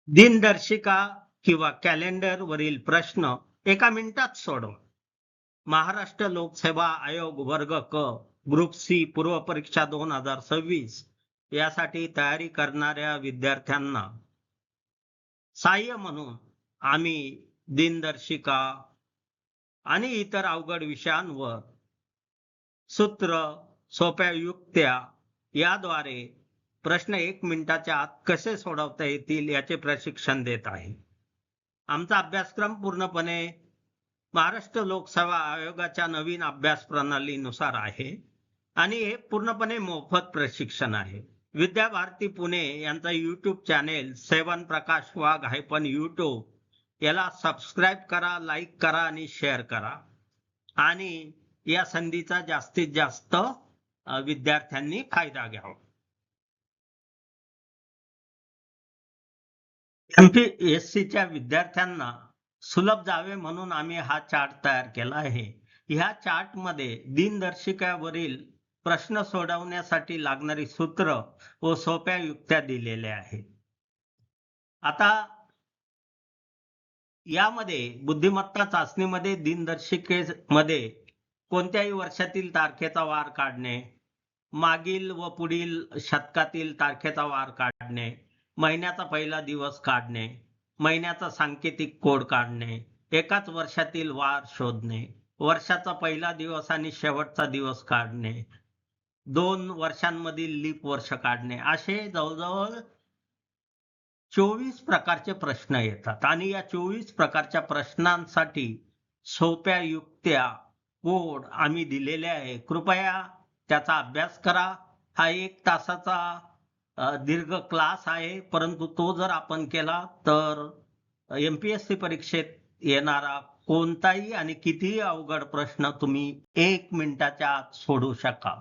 दिनदर्शिका किंवा कॅलेंडर वरील प्रश्न एका मिनिटात सोडवा. महाराष्ट्र लोकसेवा आयोग वर्ग क ग्रुप सी पूर्व परीक्षा 2026 यासाठी तयारी करणाऱ्या विद्यार्थ्यांना सहाय्य म्हणून आम्ही दिनदर्शिका आणि इतर अवघड विषयांवर सूत्र, सोप्या युक्त्या याद्वारे प्रश्न 1 मिनिटाच्या आत कसे सोडवता येतील याचे प्रशिक्षण देत आहे. आमचा अभ्यासक्रम पूर्णपणे महाराष्ट्र लोकसेवा आयोगाच्या नवीन अभ्यास प्रणालीनुसार आहे आणि हे पूर्णपणे मोफत प्रशिक्षण आहे. विद्या भारती पुणे यांचा YouTube चॅनेल 7 प्रकाश वाघ -YouTube याला सबस्क्राईब करा, लाईक करा आणि शेअर करा आणि या संधीचा जास्तीत जास्त विद्यार्थ्यांनी फायदा घ्यावा. MPSCच्या विद्यार्थ्यांना सुलभ जावे म्हणून आम्ही हा चार्ट तयार केला आहे. ह्या चार्ट मध्ये दिनदर्शिकेवरील प्रश्न सोडवण्यासाठी लागणारी सूत्र व सोप्या युक्त्या दिलेल्या आहेत. आता यामध्ये बुद्धिमत्ता चाचणीमध्ये दिनदर्शिकेमध्ये कोणत्याही वर्षातील तारखेचा वार काढणे, मागील व पुढील शतकातील तारखेचा वार काढणे, महिन्याचा पहिला दिवस काढणे, महिन्याचा सांकेतिक कोड काढणे, एकाच वर्षातील वार शोधणे, वर्षाचा पहिला दिवस आणि शेवटचा दिवस काढणे, 2 वर्षांमधील लीप वर्ष काढणे, असे जवळजवळ 24 प्रकारचे प्रश्न येतात आणि या 24 प्रकारच्या प्रश्नांसाठी सोप्या युक्त्या, कोड आम्ही दिलेले आहे. कृपया त्याचा अभ्यास करा. हा 1 तासाचा दीर्घ क्लास आहे, परंतु तो जर आपण केला तर MPSC परीक्षेत येणारा कोणताही आणि कितीही अवघड प्रश्न तुम्ही 1 मिनिटाच्या आत सोडवू शकाल.